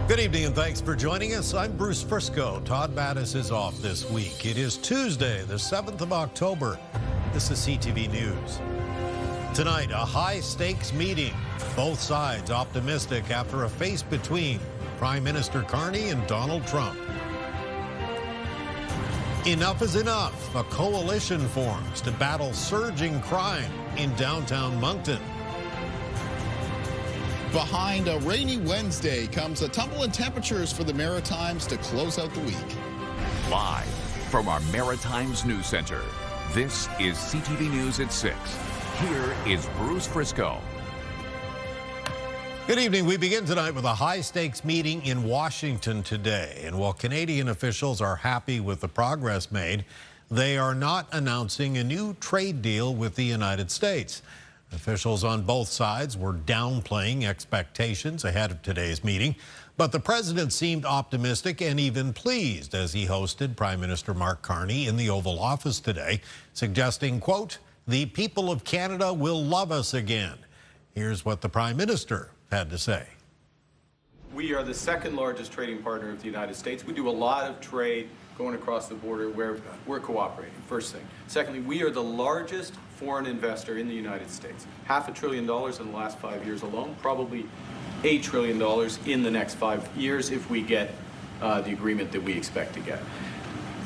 Good evening and thanks for joining us. I'm Bruce Frisco. Todd Mattis is off this week. It is Tuesday, the 7th of October. This is CTV News. Tonight, a high-stakes meeting. Both sides optimistic after a face between Prime Minister Carney and Donald Trump. Enough is enough. A coalition forms to battle surging crime in downtown Moncton. Behind a rainy Wednesday comes a tumble in temperatures for the Maritimes to close out the week. Live from our Maritimes News Center, this is CTV News at 6. Here is Bruce Frisco. Good evening. We begin tonight with a high-stakes meeting in Washington today. And while Canadian officials are happy with the progress made, they are not announcing a new trade deal with the United States. Officials on both sides were downplaying expectations ahead of today's meeting, but the president seemed optimistic and even pleased as he hosted Prime Minister Mark Carney in the Oval Office today, suggesting, quote, "The people of Canada will love us again." Here's what the Prime Minister had to say. We are the second largest trading partner of the United States. We do a lot of trade going across the border where we're cooperating, first thing. Secondly, we are the largest foreign investor in the United States. $500 billion in the last 5 years alone, probably $8 trillion in the next 5 years if we get the agreement that we expect to get.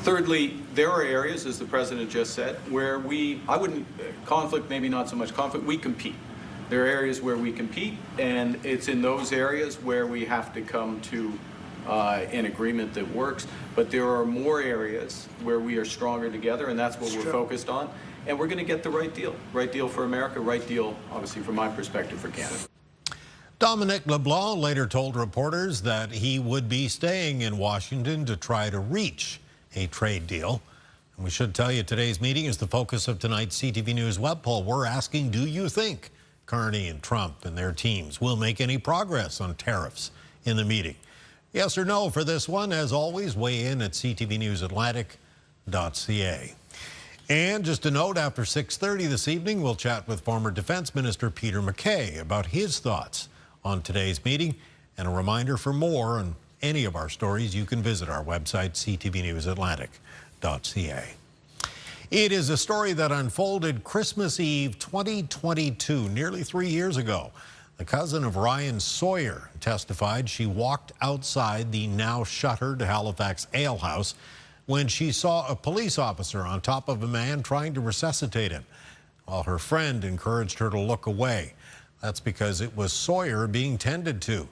Thirdly, there are areas, as the President just said, where conflict, maybe not so much conflict, we compete. There are areas where we compete, and it's in those areas where we have to come to an agreement that works. But there are more areas where we are stronger together, and that's what we're focused on. And we're going to get the right deal for America, right deal, obviously, from my perspective, for Canada. Dominic LeBlanc later told reporters that he would be staying in Washington to try to reach a trade deal. And we should tell you today's meeting is the focus of tonight's CTV News web poll. We're asking, do you think Carney and Trump and their teams will make any progress on tariffs in the meeting? Yes or no for this one. As always, weigh in at ctvnewsatlantic.ca. And just a note, after 6:30 this evening, we'll chat with former Defense Minister Peter MacKay about his thoughts on today's meeting. And a reminder, for more on any of our stories, you can visit our website, ctvnewsatlantic.ca. It is a story that unfolded Christmas Eve 2022, nearly 3 years ago. The cousin of Ryan Sawyer testified she walked outside the now shuttered Halifax ale house when she saw a police officer on top of a man trying to resuscitate him, while her friend encouraged her to look away. That's because it was Sawyer being tended to.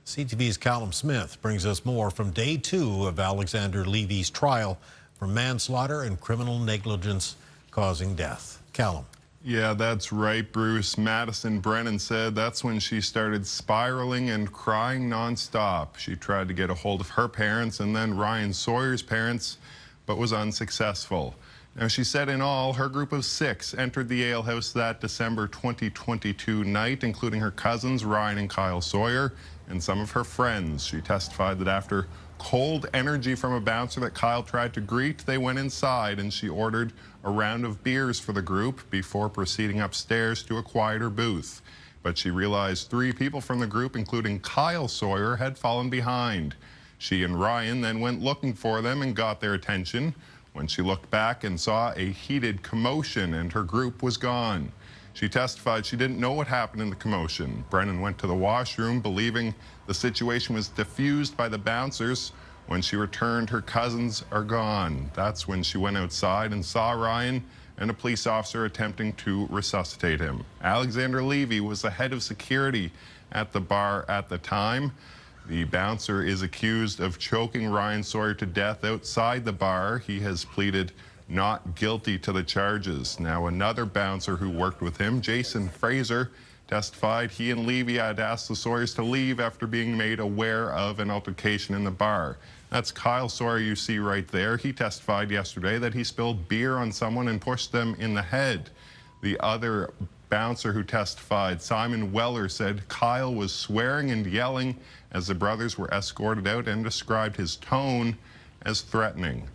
CTV's Callum Smith brings us more from day 2 of Alexander Levy's trial for manslaughter and criminal negligence causing death. Callum. Yeah, that's right, Bruce. Madison Brennan said that's when she started spiraling and crying nonstop. She tried to get a hold of her parents and then Ryan Sawyer's parents, but was unsuccessful. Now, she said in all, her group of 6 entered the alehouse that December 2022 night, including her cousins, Ryan and Kyle Sawyer, and some of her friends. She testified that after cold energy from a bouncer that Kyle tried to greet, they went inside and she ordered a round of beers for the group before proceeding upstairs to a quieter booth. But she realized 3 people from the group, including Kyle Sawyer, had fallen behind. She and Ryan then went looking for them and got their attention when she looked back and saw a heated commotion and her group was gone. She testified she didn't know what happened in the commotion. Brennan went to the washroom believing the situation was diffused by the bouncers. When she returned, her cousins are gone. That's when she went outside and saw Ryan and a police officer attempting to resuscitate him. Alexander Levy was the head of security at the bar at the time. The bouncer is accused of choking Ryan Sawyer to death outside the bar. He has pleaded not guilty to the charges. Now, another bouncer who worked with him, Jason Fraser, testified he and Levy had asked the Sawyers to leave after being made aware of an altercation in the bar. That's Kyle Sawyer you see right there. He testified yesterday that he spilled beer on someone and pushed them in the head. The other bouncer who testified, Simon Weller, said Kyle was swearing and yelling as the brothers were escorted out and described his tone as threatening.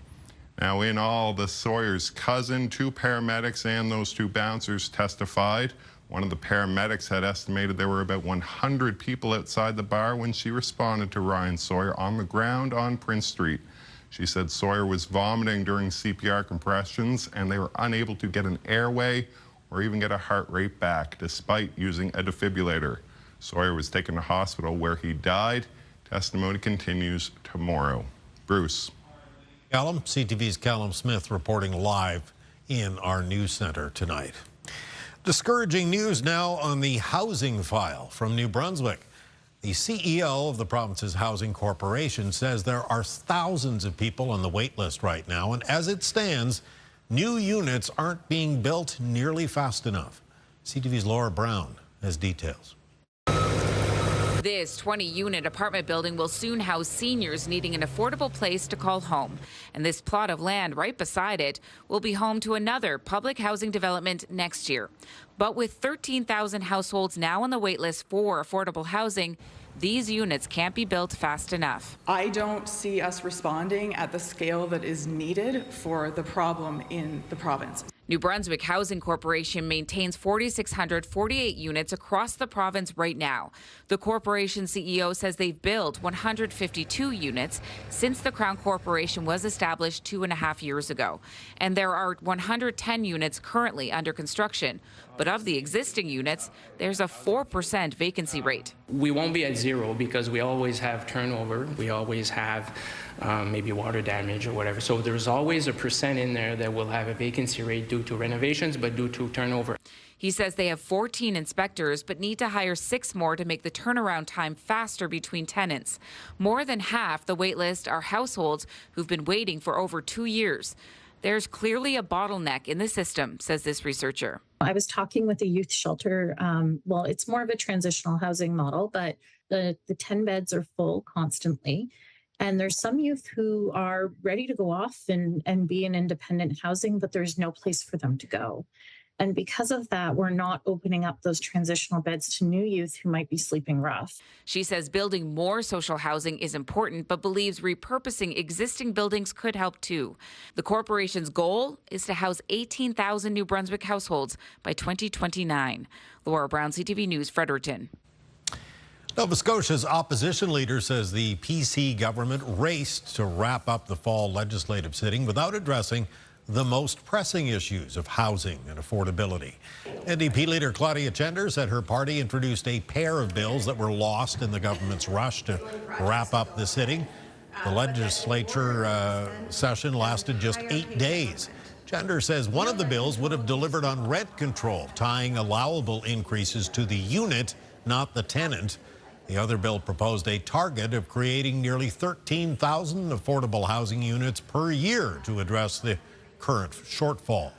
Now, in all, the Sawyer's cousin, 2 paramedics, and those 2 bouncers testified. One of the paramedics had estimated there were about 100 people outside the bar when she responded to Ryan Sawyer on the ground on Prince Street. She said Sawyer was vomiting during CPR compressions and they were unable to get an airway or even get a heart rate back despite using a defibrillator. Sawyer was taken to hospital where he died. Testimony continues tomorrow. Bruce. Callum, CTV's Callum Smith reporting live in our news center tonight. Discouraging news now on the housing file from New Brunswick. The CEO of the province's housing corporation says there are thousands of people on the wait list right now, and as it stands, new units aren't being built nearly fast enough. CTV's Laura Brown has details. This 20-unit apartment building will soon house seniors needing an affordable place to call home. And this plot of land right beside it will be home to another public housing development next year. But with 13,000 households now on the wait list for affordable housing, these units can't be built fast enough. I don't see us responding at the scale that is needed for the problem in the province. New Brunswick Housing Corporation maintains 4,648 units across the province right now. The corporation CEO says they've built 152 units since the Crown Corporation was established 2.5 years ago. And there are 110 units currently under construction. But of the existing units, there's a 4% vacancy rate. We won't be at zero because we always have turnover. We always have maybe water damage or whatever. So there's always a percent in there that will have a vacancy rate due to renovations, but due to turnover. He says they have 14 inspectors, but need to hire 6 more to make the turnaround time faster between tenants. More than half the wait list are households who've been waiting for over 2 years. There's clearly a bottleneck in the system, says this researcher. I was talking with a youth shelter. Well, it's more of a transitional housing model, but the 10 beds are full constantly. And there's some youth who are ready to go off and be in independent housing, but there's no place for them to go. And because of that, we're not opening up those transitional beds to new youth who might be sleeping rough. She says building more social housing is important, but believes repurposing existing buildings could help too. The corporation's goal is to house 18,000 New Brunswick households by 2029. Laura Brown, CTV News, Fredericton. Nova Scotia's opposition leader says the PC government raced to wrap up the fall legislative sitting without addressing the most pressing issues of housing and affordability. NDP leader Claudia Chender said her party introduced a pair of bills that were lost in the government's rush to wrap up the sitting. The legislature session lasted just 8 days. Chender says one of the bills would have delivered on rent control, tying allowable increases to the unit, not the tenant. The other bill proposed a target of creating nearly 13,000 affordable housing units per year to address the current shortfall.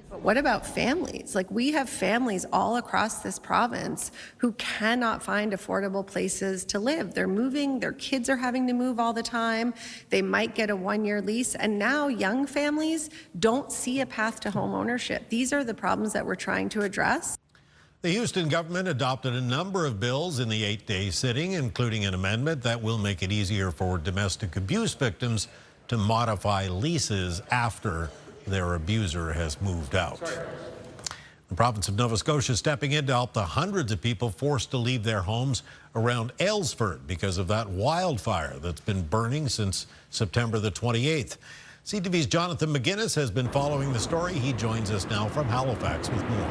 But what about families? Like, we have families all across this province who cannot find affordable places to live. They're moving, their kids are having to move all the time. They might get a 1-year lease, and now young families don't see a path to home ownership. These are the problems that we're trying to address. The Houston government adopted a number of bills in the 8-day sitting, including an amendment that will make it easier for domestic abuse victims to modify leases after their abuser has moved out. The province of Nova Scotia stepping in to help the hundreds of people forced to leave their homes around Aylesford because of that wildfire that's been burning since September the 28th. CTV's Jonathan McGuinness has been following the story. He joins us now from Halifax with more.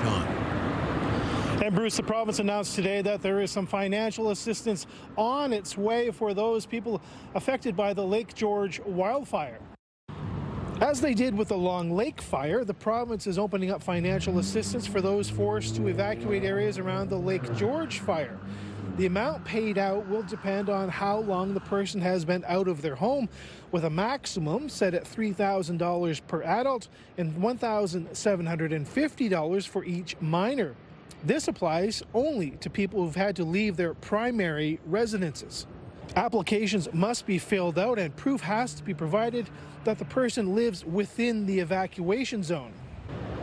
John. And Bruce, the province announced today that there is some financial assistance on its way for those people affected by the Lake George wildfire. As they did with the Long Lake fire, the province is opening up financial assistance for those forced to evacuate areas around the Lake George fire. The amount paid out will depend on how long the person has been out of their home, with a maximum set at $3,000 per adult and $1,750 for each minor. This applies only to people who've had to leave their primary residences. Applications must be filled out and proof has to be provided that the person lives within the evacuation zone.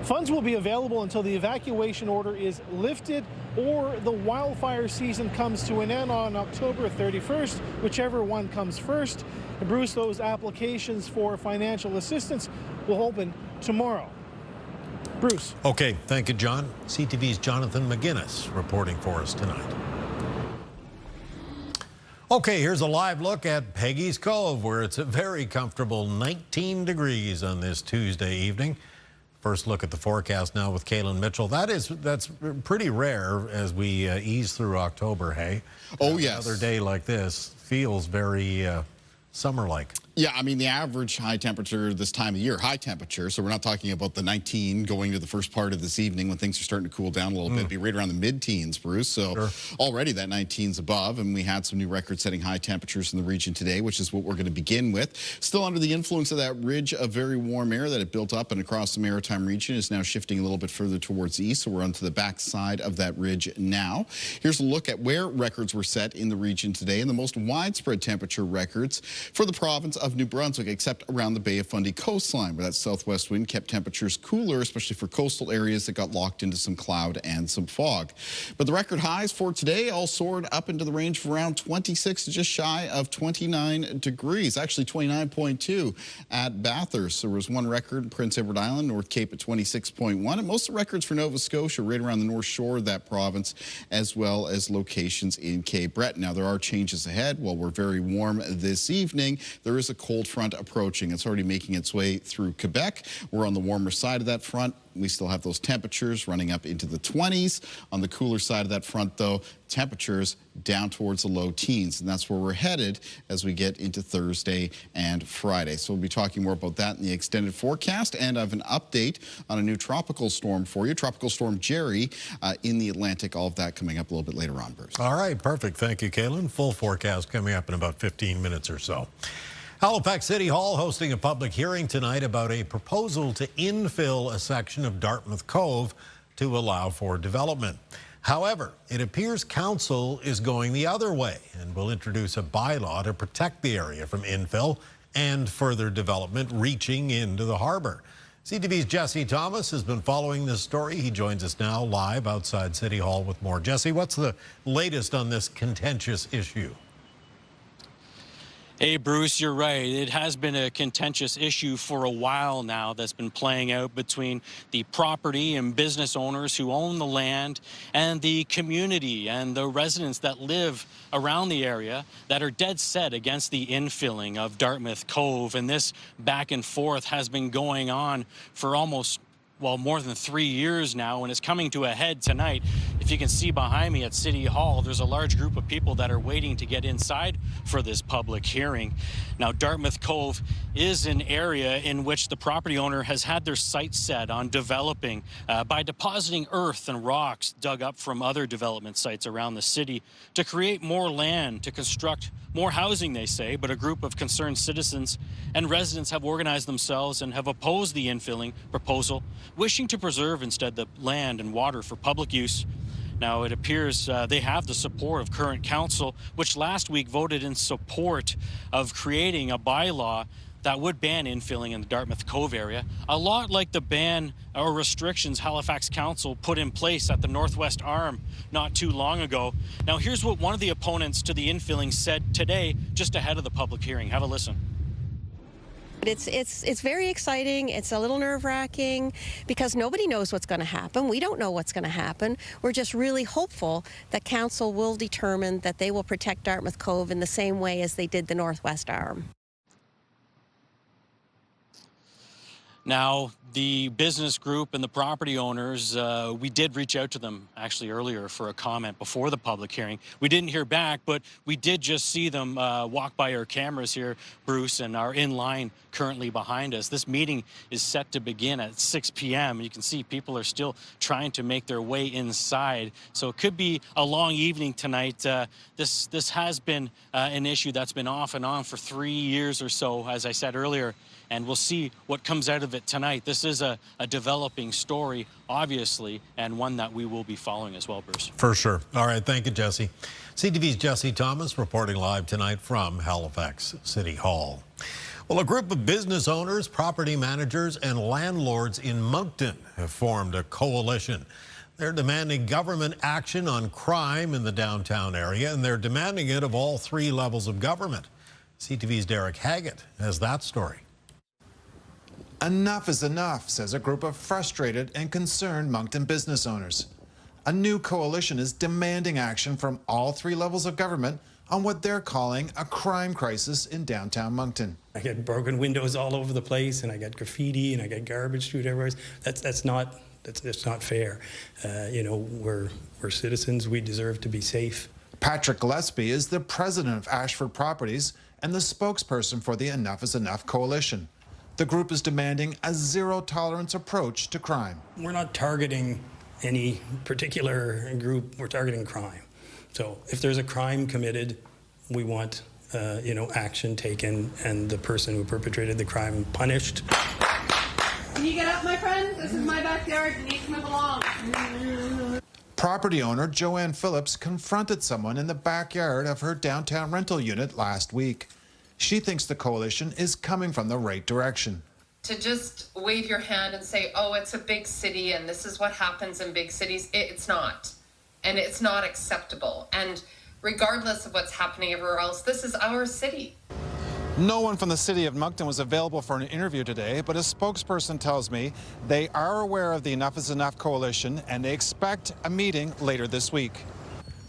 Funds will be available until the evacuation order is lifted or the wildfire season comes to an end on October 31st, whichever one comes first. And Bruce, those applications for financial assistance will open tomorrow. Bruce. Okay, thank you, John. CTV's Jonathan McGinnis reporting for us tonight. Okay, here's a live look at Peggy's Cove, where it's a very comfortable 19 degrees on this Tuesday evening. First look at the forecast now with Kaylin Mitchell. That's pretty rare as we ease through October, hey? Oh, yes. Another day like this feels very summer-like. Yeah, I mean, the average high temperature this time of year, high temperature, so we're not talking about the 19 going to the first part of this evening when things are starting to cool down a little bit. It'd be right around the mid-teens, Bruce. So already that 19's above, and we had some new record-setting high temperatures in the region today, which is what we're going to begin with. Still under the influence of that ridge of very warm air that had built up and across the maritime region is now shifting a little bit further towards the east, so we're onto the back side of that ridge now. Here's a look at where records were set in the region today, and the most widespread temperature records for the province of New Brunswick, except around the Bay of Fundy coastline, where that southwest wind kept temperatures cooler, especially for coastal areas that got locked into some cloud and some fog. But the record highs for today all soared up into the range of around 26 to just shy of 29 degrees, actually 29.2 at Bathurst. There was one record in Prince Edward Island, North Cape at 26.1, and most of the records for Nova Scotia right around the north shore of that province, as well as locations in Cape Breton. Now, there are changes ahead. While we're very warm this evening, there is a cold front approaching. It's already making its way through Quebec. We're on the warmer side of that front. We still have those temperatures running up into the 20s. On the cooler side of that front, though, temperatures down towards the low teens, and that's where we're headed as we get into Thursday and Friday. So we'll be talking more about that in the extended forecast, and I have an update on a new tropical storm for you, Tropical Storm Jerry in the Atlantic. All of that coming up a little bit later on, Bruce. All right, perfect. Thank you, Kaylin. Full forecast coming up in about 15 minutes or so. Halifax City Hall hosting a public hearing tonight about a proposal to infill a section of Dartmouth Cove to allow for development. However, it appears council is going the other way and will introduce a bylaw to protect the area from infill and further development reaching into the harbor. CTV's Jesse Thomas has been following this story. He joins us now live outside City Hall with more. Jesse, what's the latest on this contentious issue? Hey, Bruce, you're right. It has been a contentious issue for a while now that's been playing out between the property and business owners who own the land and the community and the residents that live around the area that are dead set against the infilling of Dartmouth Cove. And this back and forth has been going on for almost more than 3 years now, and it's coming to a head tonight. If you can see behind me at City Hall, there's a large group of people that are waiting to get inside for this public hearing. Now, Dartmouth Cove is an area in which the property owner has had their sights set on developing by depositing earth and rocks dug up from other development sites around the city to create more land, to construct more housing, they say. But a group of concerned citizens and residents have organized themselves and have opposed the infilling proposal, wishing to preserve instead the land and water for public use. Now, it appears they have the support of current council, which last week voted in support of creating a bylaw that would ban infilling in the Dartmouth Cove area, a lot like the ban or restrictions Halifax Council put in place at the Northwest Arm not too long ago. Now, here's what one of the opponents to the infilling said today, just ahead of the public hearing. Have a listen. It's very exciting. It's a little nerve-wracking because nobody knows what's going to happen. We don't know what's going to happen. We're just really hopeful that council will determine that they will protect Dartmouth Cove in the same way as they did the Northwest Arm. Now, the business group and the property owners, we did reach out to them actually earlier for a comment before the public hearing. We didn't hear back, but we did just see them walk by our cameras here, Bruce, and are in line currently behind us. This meeting is set to begin at 6 p.m. You can see people are still trying to make their way inside. So it could be a long evening tonight. This has been an issue that's been off and on for 3 years or so, as I said earlier. And we'll see what comes out of it tonight. This is a developing story, obviously, and one that we will be following as well, Bruce. For sure. All right, thank you, Jesse. CTV's Jesse Thomas reporting live tonight from Halifax City Hall. Well, a group of business owners, property managers, and landlords in Moncton have formed a coalition. They're demanding government action on crime in the downtown area, and they're demanding it of all 3 levels of government. CTV's Derek Haggett has that story. Enough is enough, says a group of frustrated and concerned Moncton business owners. A new coalition is demanding action from all three levels of government on what they're calling a crime crisis in downtown Moncton. I get broken windows all over the place, and I get graffiti, and I get garbage strewn everywhere. That's not fair. You know, we're citizens. We deserve to be safe. Patrick Gillespie is the president of Ashford Properties and the spokesperson for the Enough is Enough coalition. The group is demanding a zero-tolerance approach to crime. We're not targeting any particular group. We're targeting crime. So if there's a crime committed, we want action taken and the person who perpetrated the crime punished. Can you get up, my friend? This is my backyard. You need to move along. Property owner Joanne Phillips confronted someone in the backyard of her downtown rental unit last week. She thinks the coalition is coming from the right direction. To just wave your hand and say, oh, it's a big city and this is what happens in big cities, it's not. And it's not acceptable. And regardless of what's happening everywhere else, this is our city. No one from the city of Moncton was available for an interview today, but a spokesperson tells me they are aware of the Enough is Enough coalition and they expect a meeting later this week.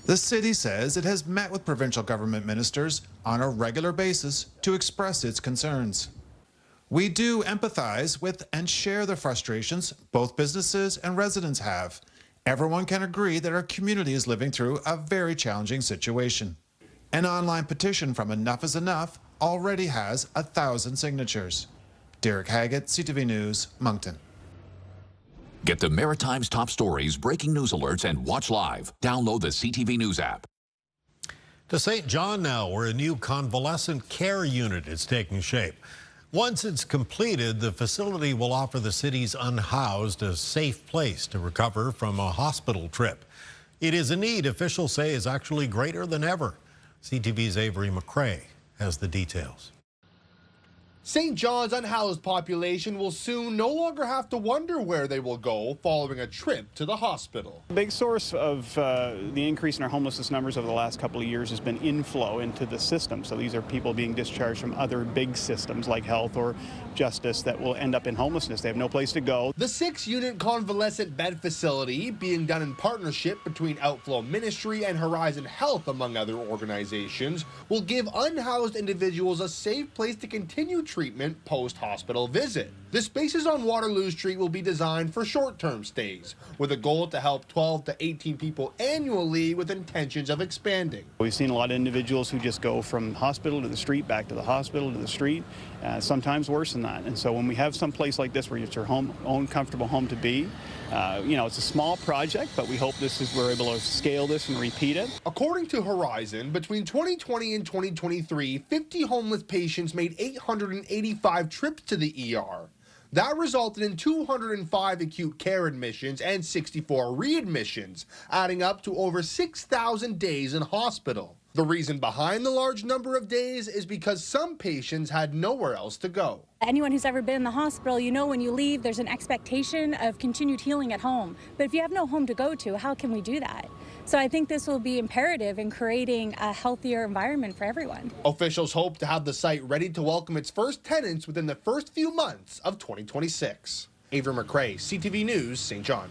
The city says it has met with provincial government ministers on a regular basis to express its concerns. We do empathize with and share the frustrations both businesses and residents have. Everyone can agree that our community is living through a very challenging situation. An online petition from Enough is Enough already has 1,000 signatures. Derek Haggett, CTV News, Moncton. Get the Maritime's top stories, breaking news alerts, and watch live. Download the CTV News app. To St. John now, where a new convalescent care unit is taking shape. Once it's completed, the facility will offer the city's unhoused a safe place to recover from a hospital trip. It is a need officials say is actually greater than ever. CTV's Avery McRae has the details. St. John's unhoused population will soon no longer have to wonder where they will go following a trip to the hospital. A big source of the increase in our homelessness numbers over the last couple of years has been inflow into the system. So these are people being discharged from other big systems like health or justice that will end up in homelessness. They have no place to go. The 6-unit convalescent bed facility, being done in partnership between Outflow Ministry and Horizon Health, among other organizations, will give unhoused individuals a safe place to continue treatment post-hospital visit. The spaces on Waterloo Street will be designed for short-term stays, with a goal to help 12 to 18 people annually with intentions of expanding. We've seen a lot of individuals who just go from hospital to the street, back to the hospital to the street, sometimes worse than that. And so when we have some place like this where it's your own comfortable home to be, it's a small project, but we hope we're able to scale this and repeat it. According to Horizon, between 2020 and 2023, 50 homeless patients made 885 trips to the ER. That resulted in 205 acute care admissions and 64 readmissions, adding up to over 6,000 days in hospital. The reason behind the large number of days is because some patients had nowhere else to go. Anyone who's ever been in the hospital, you know when you leave, there's an expectation of continued healing at home. But if you have no home to go to, how can we do that? So I think this will be imperative in creating a healthier environment for everyone. Officials hope to have the site ready to welcome its first tenants within the first few months of 2026. Avery McRae, CTV News, St. John.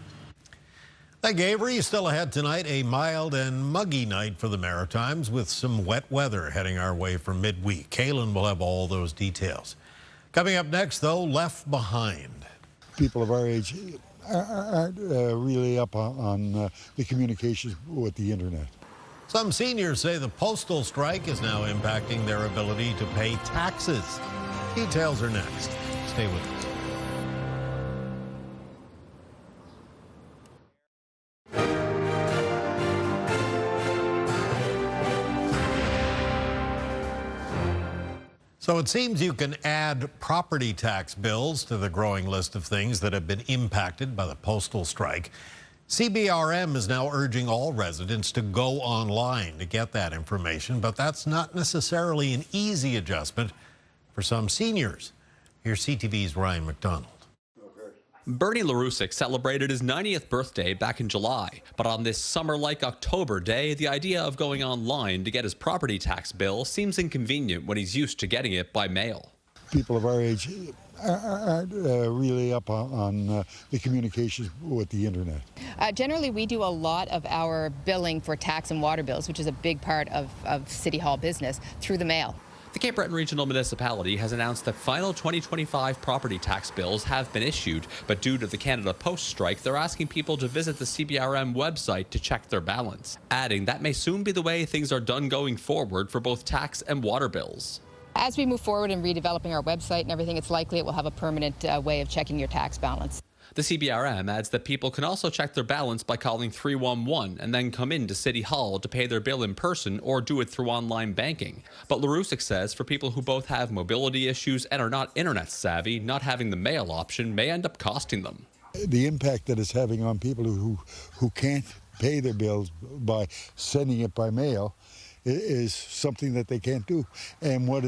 Thank you, Avery. Still ahead tonight, a mild and muggy night for the Maritimes with some wet weather heading our way for midweek. Kaylin will have all those details. Coming up next, though, left behind. People of our age aren't really up on the communications with the internet. Some seniors say the postal strike is now impacting their ability to pay taxes. Details are next. Stay with us. So it seems you can add property tax bills to the growing list of things that have been impacted by the postal strike. CBRM is now urging all residents to go online to get that information, but that's not necessarily an easy adjustment for some seniors. Here's CTV's Ryan McDonald. Bernie LaRusick celebrated his 90th birthday back in July, but on this summer-like October day, the idea of going online to get his property tax bill seems inconvenient when he's used to getting it by mail. People of our age aren't really up on the communications with the internet. Generally, we do a lot of our billing for tax and water bills, which is a big part of City Hall business, through the mail. The Cape Breton Regional Municipality has announced that final 2025 property tax bills have been issued, but due to the Canada Post strike, they're asking people to visit the CBRM website to check their balance, adding that may soon be the way things are done going forward for both tax and water bills. As we move forward in redeveloping our website and everything, it's likely it will have a permanent way of checking your tax balance. The CBRM adds that people can also check their balance by calling 311 and then come into City Hall to pay their bill in person or do it through online banking. But Larousic says for people who both have mobility issues and are not internet savvy, not having the mail option may end up costing them. The impact that it's having on people who can't pay their bills by sending it by mail is something that they can't do. And what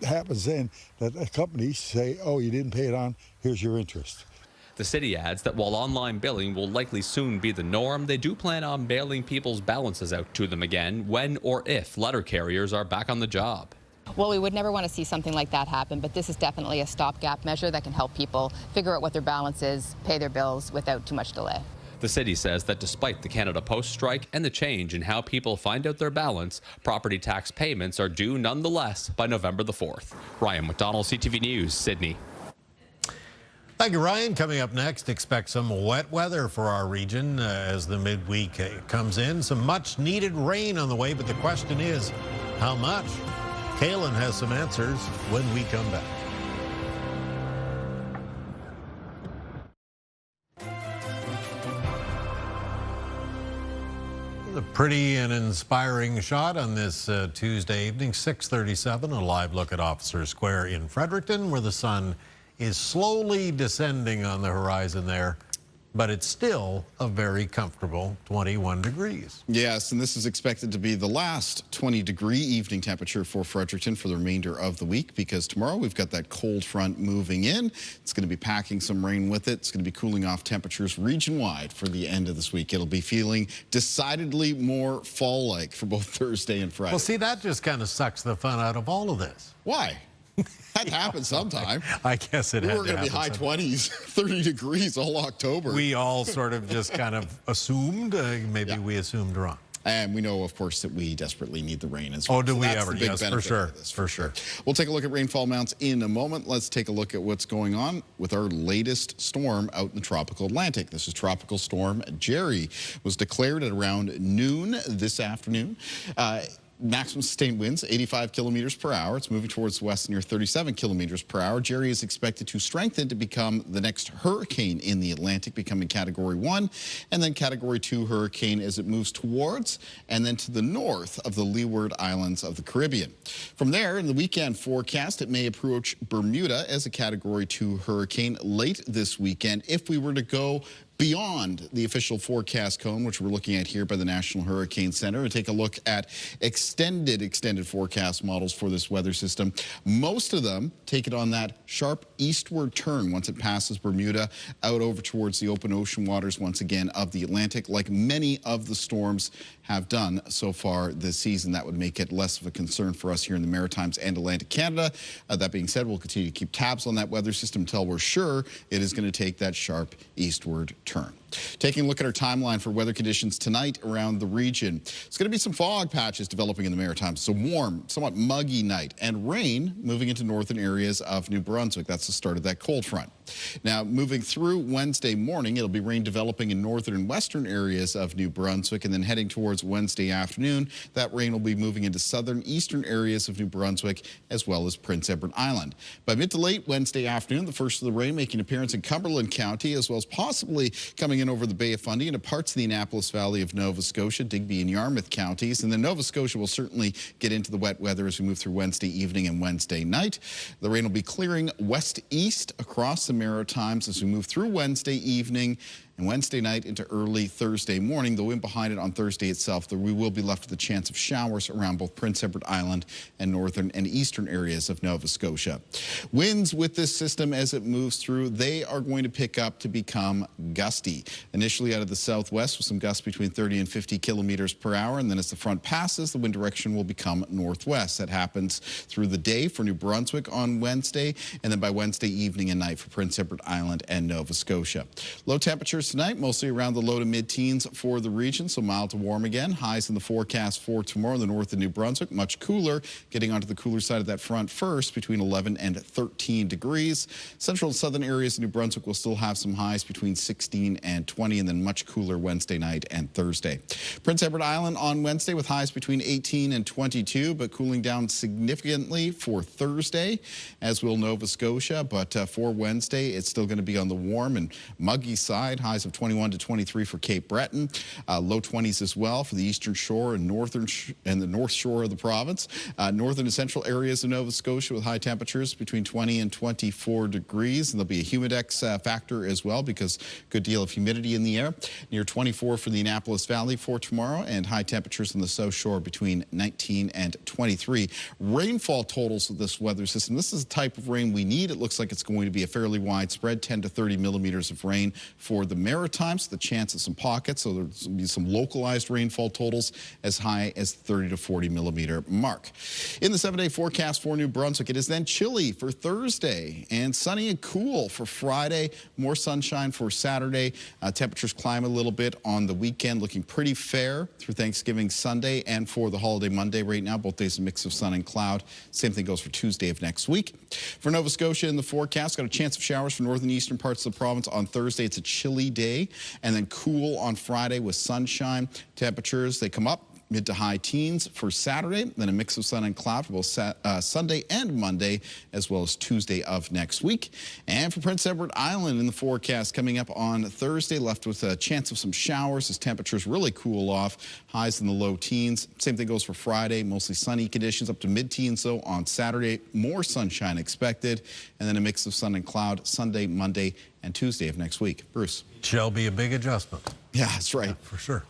happens then, that companies say, oh, you didn't pay it on, here's your interest. The city adds that while online billing will likely soon be the norm, they do plan on mailing people's balances out to them again when or if letter carriers are back on the job. Well, we would never want to see something like that happen, but this is definitely a stopgap measure that can help people figure out what their balance is, pay their bills without too much delay. The city says that despite the Canada Post strike and the change in how people find out their balance, property tax payments are due nonetheless by November the 4th. Ryan McDonald, CTV News, Sydney. Thank you, Ryan. Coming up next, expect some wet weather for our region as the midweek comes in. Some much needed rain on the way, but the question is, how much? Kaylin has some answers when we come back. A pretty and inspiring shot on this Tuesday evening, 6:37, a live look at Officers Square in Fredericton, where the sun is slowly descending on the horizon there, but it's still a very comfortable 21 degrees. Yes, and this is expected to be the last 20-degree evening temperature for Fredericton for the remainder of the week, because tomorrow we've got that cold front moving in. It's going to be packing some rain with it. It's going to be cooling off temperatures region-wide for the end of this week. It'll be feeling decidedly more fall-like for both Thursday and Friday. Well, see, that just kind of sucks the fun out of all of this. Why? That happened sometime. I guess it had to happen. We were going to be high 20s, 30 degrees all October. We all sort of just kind of assumed, maybe we assumed wrong. And we know, of course, that we desperately need the rain as well. Oh, do we that's ever? The big Yes, benefit for sure. of this, for sure. We'll take a look at rainfall amounts in a moment. Let's take a look at what's going on with our latest storm out in the tropical Atlantic. This is Tropical Storm Jerry. Was declared at around noon this afternoon. Maximum sustained winds, 85 kilometers per hour. It's moving towards the west near 37 kilometers per hour. Jerry is expected to strengthen to become the next hurricane in the Atlantic, becoming Category 1, and then Category 2 hurricane as it moves towards and then to the north of the Leeward Islands of the Caribbean. From there, in the weekend forecast, it may approach Bermuda as a Category 2 hurricane late this weekend. If we were to go beyond the official forecast cone, which we're looking at here by the National Hurricane Center, and take a look at extended forecast models for this weather system. Most of them take it on that sharp eastward turn once it passes Bermuda out over towards the open ocean waters once again of the Atlantic, like many of the storms have done so far this season. That would make it less of a concern for us here in the Maritimes and Atlantic Canada. That being said, we'll continue to keep tabs on that weather system until we're sure it is going to take that sharp eastward turn. Taking a look at our timeline for weather conditions tonight around the region. It's going to be some fog patches developing in the Maritimes. So warm, somewhat muggy night, and rain moving into northern areas of New Brunswick. That's the start of that cold front. Now, moving through Wednesday morning, it'll be rain developing in northern and western areas of New Brunswick, and then heading towards Wednesday afternoon, that rain will be moving into southern eastern areas of New Brunswick as well as Prince Edward Island. By mid to late Wednesday afternoon, the first of the rain making an appearance in Cumberland County, as well as possibly coming in over the Bay of Fundy into parts of the Annapolis Valley of Nova Scotia, Digby and Yarmouth counties. And then Nova Scotia will certainly get into the wet weather as we move through Wednesday evening and Wednesday night. The rain will be clearing west-east across the Maritimes as we move through Wednesday evening and Wednesday night into early Thursday morning. The wind behind it on Thursday itself, we will be left with a chance of showers around both Prince Edward Island and northern and eastern areas of Nova Scotia. Winds with this system as it moves through, they are going to pick up to become gusty. Initially out of the southwest with some gusts between 30 and 50 kilometers per hour, and then as the front passes, the wind direction will become northwest. That happens through the day for New Brunswick on Wednesday, and then by Wednesday evening and night for Prince Edward Island and Nova Scotia. Low temperatures tonight, mostly around the low to mid-teens for the region, so mild to warm again. Highs in the forecast for tomorrow in the north of New Brunswick, much cooler, getting onto the cooler side of that front first, between 11 and 13 degrees. Central and southern areas of New Brunswick will still have some highs between 16 and 20, and then much cooler Wednesday night and Thursday. Prince Edward Island on Wednesday with highs between 18 and 22, but cooling down significantly for Thursday, as will Nova Scotia. But for Wednesday, it's still going to be on the warm and muggy side. Highs of 21 to 23 for Cape Breton. Low 20s as well for the eastern shore and the north shore of the province. Northern and central areas of Nova Scotia with high temperatures between 20 and 24 degrees. And there'll be a humidex factor as well, because good deal of humidity in the air. Near 24 for the Annapolis Valley for tomorrow, and high temperatures on the south shore between 19 and 23. Rainfall totals of this weather system. This is the type of rain we need. It looks like it's going to be a fairly widespread 10 to 30 millimeters of rain for the Maritimes. The chance of some pockets, so there'll be some localized rainfall totals as high as 30 to 40 millimeter mark. In the 7-day forecast for New Brunswick, it is then chilly for Thursday and sunny and cool for Friday. More sunshine for Saturday. Temperatures climb a little bit on the weekend, looking pretty fair through Thanksgiving Sunday and for the holiday Monday right now. Both days a mix of sun and cloud. Same thing goes for Tuesday of next week. For Nova Scotia in the forecast, got a chance of showers for northern and eastern parts of the province on Thursday. It's a chilly day, and then cool on Friday with sunshine. Temperatures, they come up mid to high teens for Saturday, then a mix of sun and cloud for both Sunday and Monday, as well as Tuesday of next week. And for Prince Edward Island in the forecast, coming up on Thursday, left with a chance of some showers as temperatures really cool off. Highs in the low teens. Same thing goes for Friday, mostly sunny conditions up to mid-teens though on Saturday. More sunshine expected, and then a mix of sun and cloud Sunday, Monday, and Tuesday of next week. Bruce. Shall be a big adjustment. Yeah, that's right. Yeah, for sure.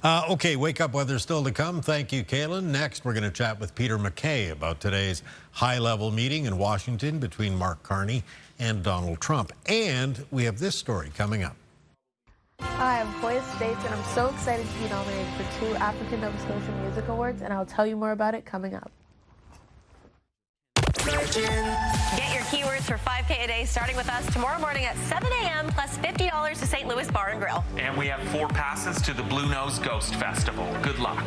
Okay, wake up weather still to come. Thank you, Kaylin. Next, we're going to chat with Peter MacKay about today's high-level meeting in Washington between Mark Carney and Donald Trump. And we have this story coming up. Hi, I'm Koya States, and I'm so excited to be nominated for 2 African Nova Scotia Music Awards, and I'll tell you more about it coming up. Get your keywords for 5K a day starting with us tomorrow morning at 7 a.m. plus $50 to St. Louis Bar and Grill. And we have 4 passes to the Blue Nose Ghost Festival. Good luck.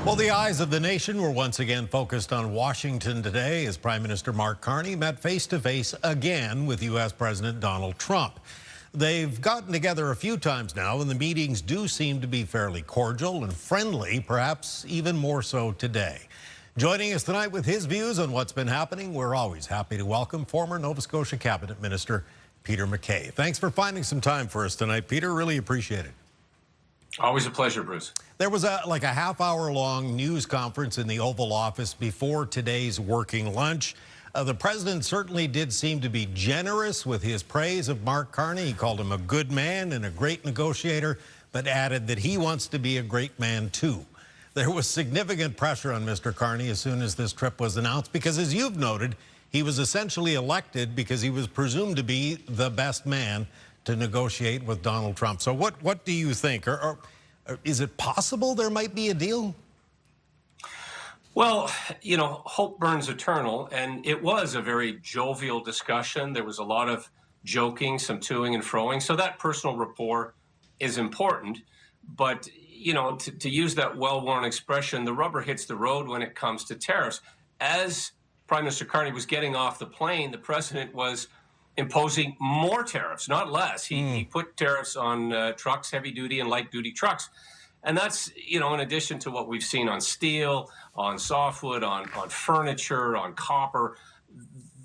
Well, the eyes of the nation were once again focused on Washington today as Prime Minister Mark Carney met face-to-face again with U.S. President Donald Trump. They've gotten together a few times now, and the meetings do seem to be fairly cordial and friendly, perhaps even more so today. Joining us tonight with his views on what's been happening, we're always happy to welcome former Nova Scotia Cabinet Minister Peter MacKay. Thanks for finding some time for us tonight, Peter. Really appreciate it. Always a pleasure, Bruce. There was like a half-hour-long news conference in the Oval Office before today's working lunch. The president certainly did seem to be generous with his praise of Mark Carney. He called him a good man and a great negotiator, but added that he wants to be a great man, too. There was significant pressure on Mr. Carney as soon as this trip was announced, because as you've noted, he was essentially elected because he was presumed to be the best man to negotiate with Donald Trump. So what do you think? Or is it possible there might be a deal? Well, you know, hope burns eternal, and it was a very jovial discussion. There was a lot of joking, some toing and froing, so that personal rapport is important. But, you know, to use that well-worn expression, the rubber hits the road when it comes to tariffs. As Prime Minister Carney was getting off the plane, the president was imposing more tariffs, not less. He put tariffs on trucks, heavy-duty and light-duty trucks. And that's, you know, in addition to what we've seen on steel, on softwood, on furniture, on copper.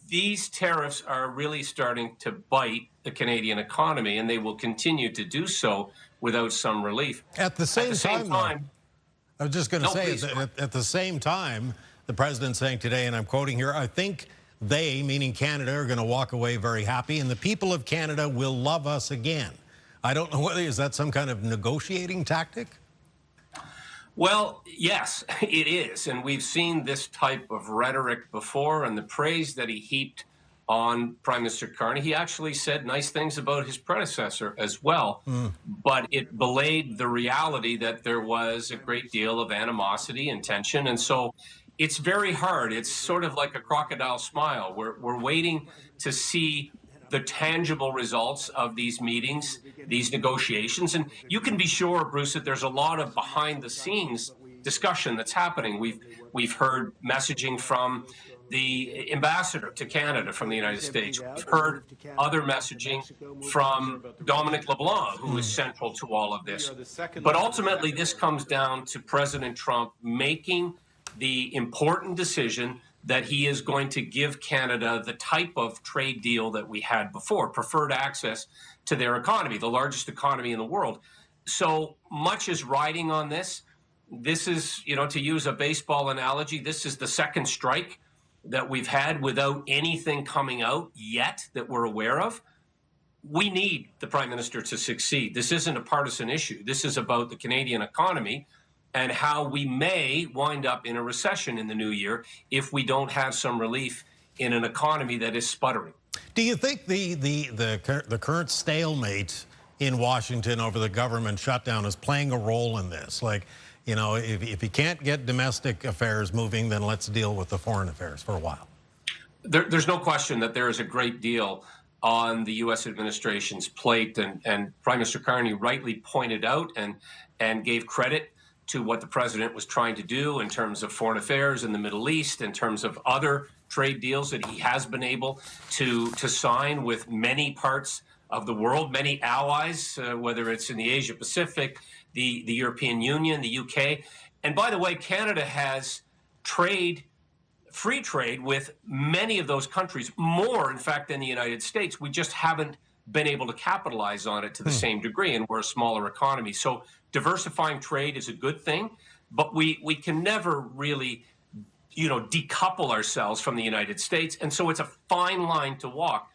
These tariffs are really starting to bite the Canadian economy, and they will continue to do so without some relief. At the same time, I was just going to say, at the same time, the president's saying today, and I'm quoting here, I think they, meaning Canada, are going to walk away very happy, and the people of Canada will love us again. I don't know whether, is that some kind of negotiating tactic? Well, yes, it is. And we've seen this type of rhetoric before, and the praise that he heaped on Prime Minister Carney. He actually said nice things about his predecessor as well, but it belayed the reality that there was a great deal of animosity and tension. And so it's very hard. It's sort of like a crocodile smile. We're waiting to see the tangible results of these meetings, these negotiations. And you can be sure, Bruce, that there's a lot of behind the scenes discussion that's happening. We've heard messaging from the ambassador to Canada from the United States. We've heard other messaging from Dominic LeBlanc, who is central to all of this. But ultimately, this comes down to President Trump making the important decision that he is going to give Canada the type of trade deal that we had before, preferred access to their economy, the largest economy in the world. So much is riding on this. This is, to use a baseball analogy, this is the second strike that we've had without anything coming out yet that we're aware of. We need the Prime Minister to succeed. This isn't a partisan issue. This is about the Canadian economy and how we may wind up in a recession in the new year if we don't have some relief in an economy that is sputtering. Do you think the current stalemate in Washington over the government shutdown is playing a role in this? Like, if you can't get domestic affairs moving, then let's deal with the foreign affairs for a while. There's no question that there is a great deal on the U.S. administration's plate, and Prime Minister Carney rightly pointed out and gave credit to what the president was trying to do in terms of foreign affairs in the Middle East, in terms of other trade deals that he has been able to sign with many parts of the world, many allies, whether it's in the Asia Pacific, the European Union, the UK. And by the way, Canada has free trade with many of those countries, more, in fact, than the United States. We just haven't been able to capitalize on it to the same degree, and we're a smaller economy. So diversifying trade is a good thing, but we can never really, decouple ourselves from the United States. And so it's a fine line to walk.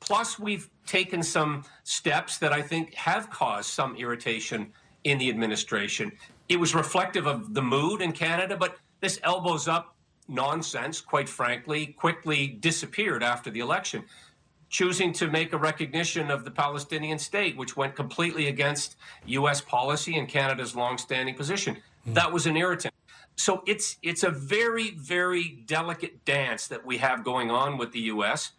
Plus, we've taken some steps that I think have caused some irritation in the administration. It was reflective of the mood in Canada, but this elbows up nonsense, quite frankly, quickly disappeared after the election. Choosing to make a recognition of the Palestinian state, which went completely against U.S. policy and Canada's longstanding position. That was an irritant. So it's a very, very delicate dance that we have going on with the U.S.,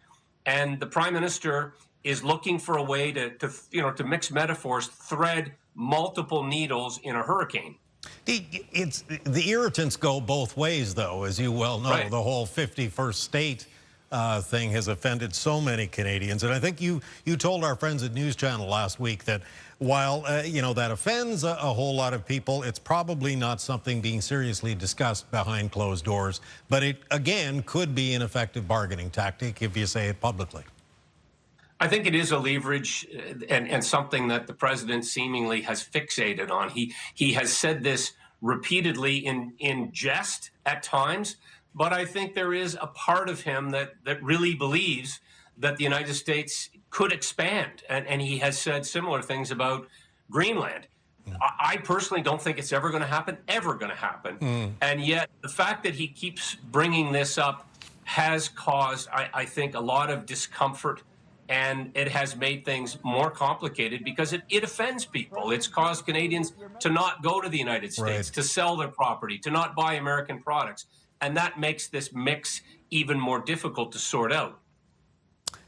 and the Prime Minister is looking for a way to mix metaphors, thread multiple needles in a hurricane. The irritants go both ways, though, as you well know. Right. The whole 51st state thing has offended so many Canadians. And I think you told our friends at News Channel last week that while, that offends a whole lot of people, it's probably not something being seriously discussed behind closed doors. But it, again, could be an effective bargaining tactic if you say it publicly. I think it is a leverage and something that the president seemingly has fixated on. He has said this repeatedly in jest at times, but I think there is a part of him that really believes that the United States could expand, and he has said similar things about Greenland. I personally don't think it's ever going to happen, and yet the fact that he keeps bringing this up has caused, I think, a lot of discomfort, and it has made things more complicated because it offends people. It's caused Canadians to not go to the United States, to sell their property, to not buy American products. And that makes this mix even more difficult to sort out.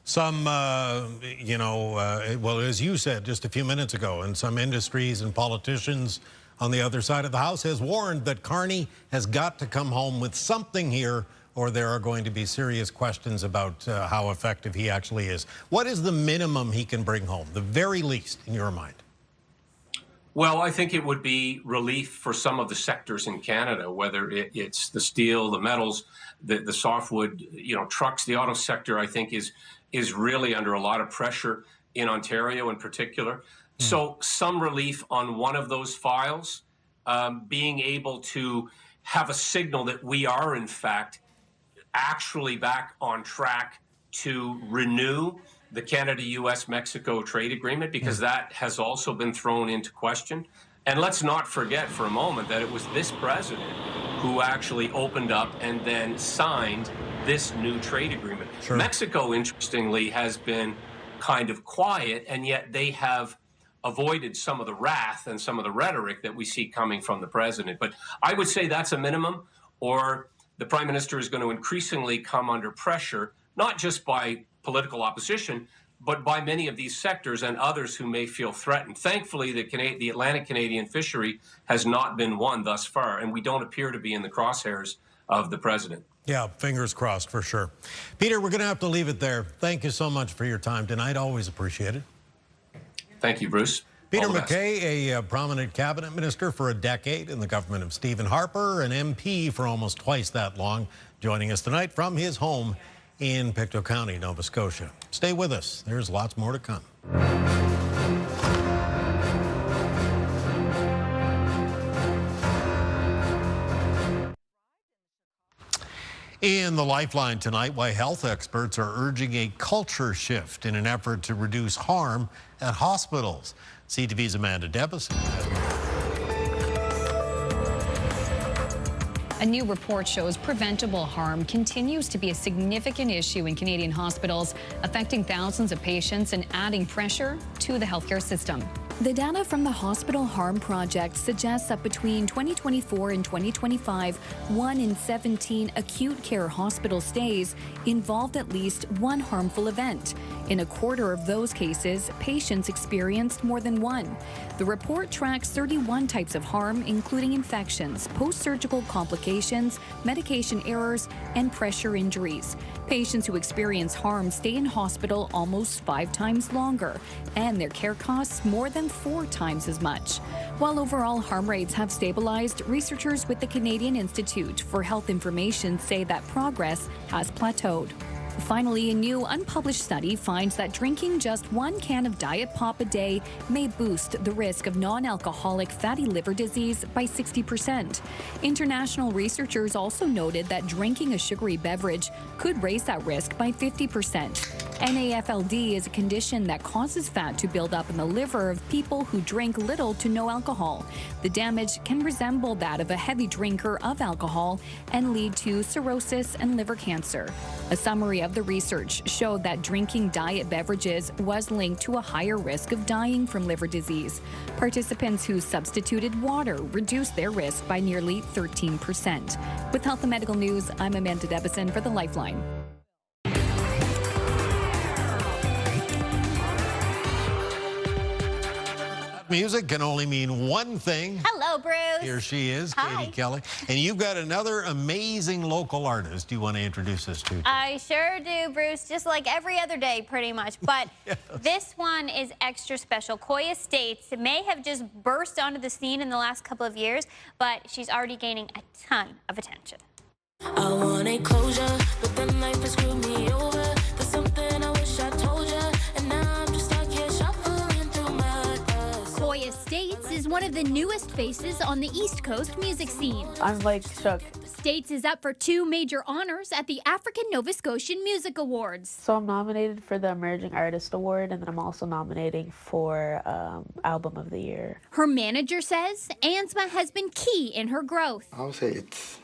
Some, well, as you said just a few minutes ago, and some industries and politicians on the other side of the House has warned that Carney has got to come home with something here, or there are going to be serious questions about how effective he actually is. What is the minimum he can bring home, the very least, in your mind? Well, I think it would be relief for some of the sectors in Canada, whether it's the steel, the metals, the softwood, trucks. The auto sector, I think, is really under a lot of pressure in Ontario in particular. So some relief on one of those files being able to have a signal that we are, in fact, actually back on track to renew the Canada-US-Mexico trade agreement, because that has also been thrown into question. And let's not forget for a moment that it was this president who actually opened up and then signed this new trade agreement. Sure. Mexico, interestingly, has been kind of quiet, and yet they have avoided some of the wrath and some of the rhetoric that we see coming from the president. But I would say that's a minimum, or the Prime Minister is going to increasingly come under pressure, not just by political opposition, but by many of these sectors and others who may feel threatened. Thankfully, the Atlantic Canadian fishery has not been one thus far, and we don't appear to be in the crosshairs of the president. Yeah, fingers crossed for sure. Peter, we're going to have to leave it there. Thank you so much for your time tonight. Always appreciate it. Thank you, Bruce. Peter MacKay, a prominent cabinet minister for a decade in the government of Stephen Harper, an MP for almost twice that long, joining us tonight from his home in Pictou County, Nova Scotia. Stay with us. There's lots more to come. In the Lifeline tonight, why health experts are urging a culture shift in an effort to reduce harm at hospitals. CTV's Amanda Debison. A new report shows preventable harm continues to be a significant issue in Canadian hospitals, affecting thousands of patients and adding pressure to the healthcare system. The data from the Hospital Harm Project suggests that between 2024 and 2025, 1 in 17 acute care hospital stays involved at least one harmful event. In a quarter of those cases, patients experienced more than one. The report tracks 31 types of harm, including infections, post-surgical complications, medication errors, and pressure injuries. Patients who experience harm stay in hospital almost 5 times longer, and their care costs more than 4 times as much. While overall harm rates have stabilized, researchers with the Canadian Institute for Health Information say that progress has plateaued. Finally, a new unpublished study finds that drinking just 1 can of Diet Pop a day may boost the risk of non-alcoholic fatty liver disease by 60%. International researchers also noted that drinking a sugary beverage could raise that risk by 50%. NAFLD is a condition that causes fat to build up in the liver of people who drink little to no alcohol. The damage can resemble that of a heavy drinker of alcohol and lead to cirrhosis and liver cancer. A summary of the research showed that drinking diet beverages was linked to a higher risk of dying from liver disease. Participants who substituted water reduced their risk by nearly 13%. With Health and Medical News, I'm Amanda Debison for the Lifeline. Music can only mean one thing. Hello, Bruce. Here she is, Hi. Katie Kelly. And you've got another amazing local artist you want to introduce us to. I sure do, Bruce, just like every other day, pretty much. But yes. This one is extra special. Koya Estates may have just burst onto the scene in the last couple of years, but she's already gaining a ton of attention. I want a closure, but then life has screwed me over. There's something I wish I told you, and now I'm just stuck here shuffling through my past. Koya Estates is one of the newest faces on the East Coast music scene. I'm like shook. States is up for 2 major honors at the African Nova Scotian Music Awards. So I'm nominated for the Emerging Artist Award, and then I'm also nominating for Album of the Year. Her manager says ANSMA has been key in her growth. I would say it's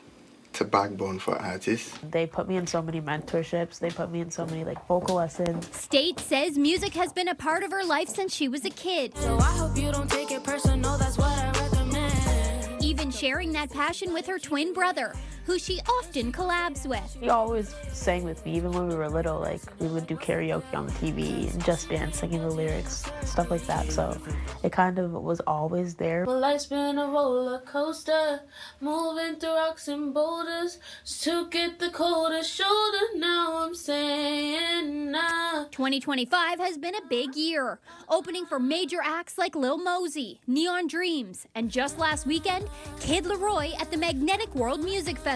a backbone for artists. They put me in so many mentorships. They put me in so many vocal lessons. State says music has been a part of her life since she was a kid. So I hope you don't take it personal, that's what I recommend. Even sharing that passion with her twin brother, who she often collabs with. He always sang with me, even when we were little. We would do karaoke on the TV and Just Dance, singing the lyrics, stuff like that. So it kind of was always there. Well, life's been a roller coaster, moving through rocks and boulders, just to get the coldest shoulder. Now I'm saying nah. 2025 has been a big year, opening for major acts like Lil Mosey, Neon Dreams, and just last weekend, Kid Laroi at the Magnetic World Music Festival.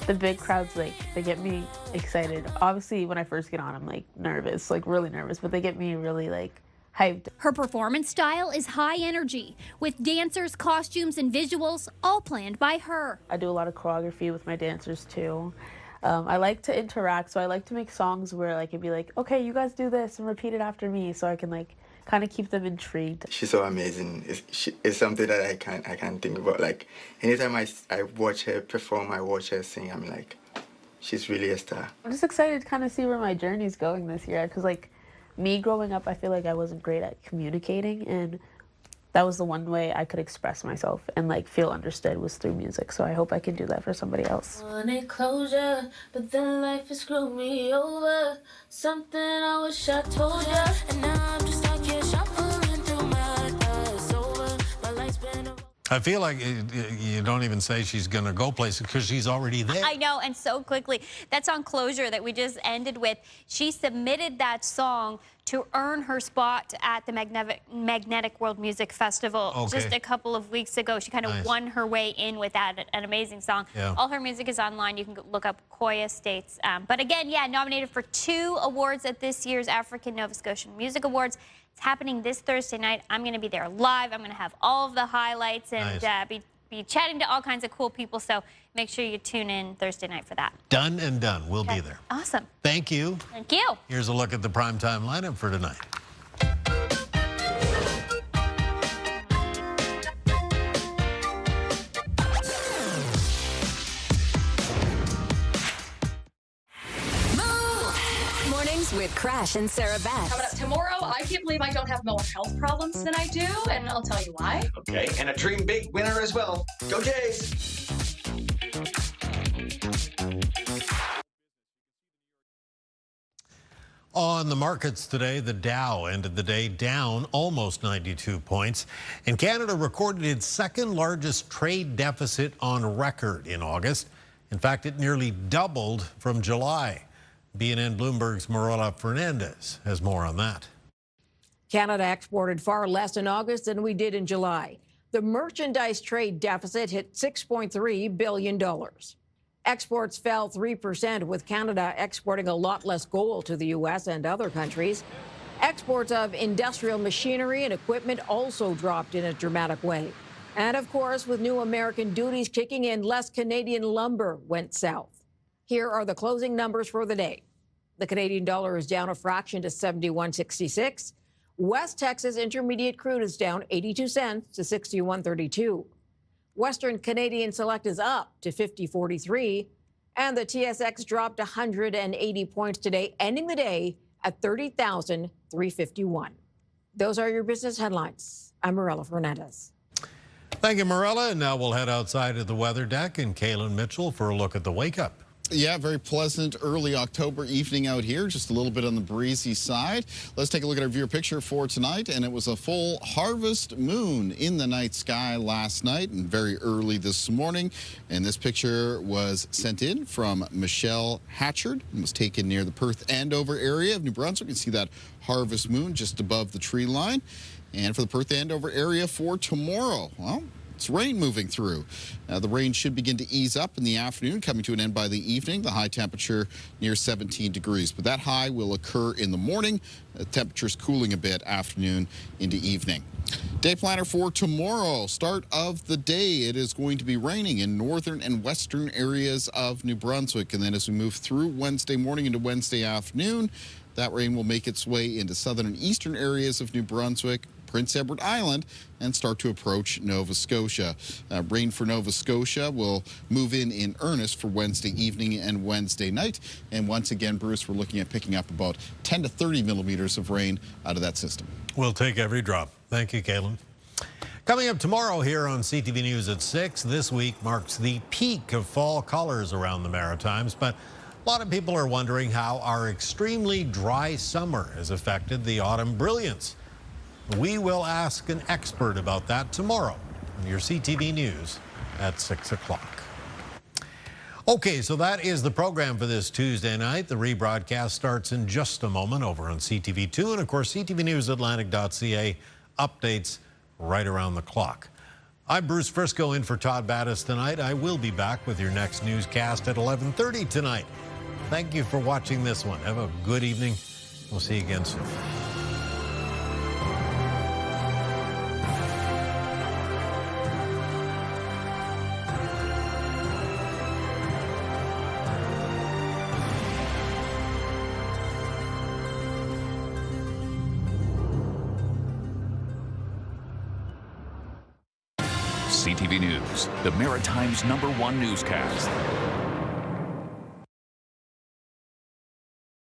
The big crowds, they get me excited. Obviously, when I first get on, I'm nervous, really nervous, but they get me really hyped. Her performance style is high energy, with dancers, costumes, and visuals all planned by her. I do a lot of choreography with my dancers too. I like to interact, so I like to make songs where like it'd be like, okay, you guys do this and repeat it after me, so I can like kind of keep them intrigued. She's so amazing. It's something that I can't think about. Like anytime I watch her perform, I watch her sing, I'm like, she's really a star. I'm just excited to kind of see where my journey's going this year, because like me growing up, I feel like I wasn't great at communicating, and that was the one way I could express myself and like feel understood was through music. So I hope I can do that for somebody else. Wanted closure, but then life has screwed me over. Something I wish I told ya, and now I'm just stuck here shuffling through my thoughts over. My life's been I feel like you don't even say she's going to go places because she's already there. I know, and so quickly. That song Closure that we just ended with, she submitted that song to earn her spot at the Magnetic World Music Festival just a couple of weeks ago. She kind of won her way in with that, an amazing song. Yeah. All her music is online. You can look up Koya States. But again, yeah, nominated for 2 awards at this year's African Nova Scotian Music Awards. It's happening this Thursday night. I'm going to be there live. I'm going to have all of the highlights and be chatting to all kinds of cool people. So make sure you tune in Thursday night for that. Done and done. We'll be there. Awesome. Thank you. Thank you. Here's a look at the primetime lineup for tonight. With Crash and Sarah Beth. Coming up tomorrow, I can't believe I don't have more health problems than I do, and I'll tell you why. Okay, and a Dream Big winner as well. Go Jays! On the markets today, the Dow ended the day down almost 92 points, and Canada recorded its second largest trade deficit on record in August. In fact, it nearly doubled from July. BNN Bloomberg's Marilla Fernandez has more on that. Canada exported far less in August than we did in July. The merchandise trade deficit hit $6.3 billion. Exports fell 3%, with Canada exporting a lot less gold to the U.S. and other countries. Exports of industrial machinery and equipment also dropped in a dramatic way. And of course, with new American duties kicking in, less Canadian lumber went south. Here are the closing numbers for the day. The Canadian dollar is down a fraction to 71.66. West Texas Intermediate crude is down 82 cents to 61.32. Western Canadian Select is up to 50.43. And the TSX dropped 180 points today, ending the day at 30,351. Those are your business headlines. I'm Marilla Fernandez. Thank you, Marilla. And now we'll head outside of the weather deck and Kaylin Mitchell for a look at the wake-up. Yeah, very pleasant early October evening out here, just a little bit on the breezy side. Let's take a look at our viewer picture for tonight, and it was a full harvest moon in the night sky last night and very early this morning. And this picture was sent in from Michelle Hatchard and was taken near the Perth Andover area of New Brunswick. You can see that harvest moon just above the tree line. And for the Perth Andover area for tomorrow, well, it's rain moving through. The rain should begin to ease up in the afternoon, coming to an end by the evening. The high temperature near 17 degrees, but that high will occur in the morning. The temperature's cooling a bit afternoon into evening. Day planner for tomorrow. Start of the day, it is going to be raining in northern and western areas of New Brunswick. And then as we move through Wednesday morning into Wednesday afternoon, that rain will make its way into southern and eastern areas of New Brunswick, Prince Edward Island, and start to approach Nova Scotia. Rain for Nova Scotia will move in earnest for Wednesday evening and Wednesday night. And once again, Bruce, we're looking at picking up about 10 to 30 millimeters of rain out of that system. We'll take every drop. Thank you, Kaylin. Coming up tomorrow here on CTV News at 6, this week marks the peak of fall colors around the Maritimes, but a lot of people are wondering how our extremely dry summer has affected the autumn brilliance. We will ask an expert about that tomorrow on your CTV News at 6 o'clock. Okay, so that is the program for this Tuesday night. The rebroadcast starts in just a moment over on CTV2, and of course, CTVNewsAtlantic.ca updates right around the clock. I'm Bruce Frisco in for Todd Battis tonight. I will be back with your next newscast at 11:30 tonight. Thank you for watching this one. Have a good evening. We'll see you again soon. CTV News, the Maritime's #1 newscast.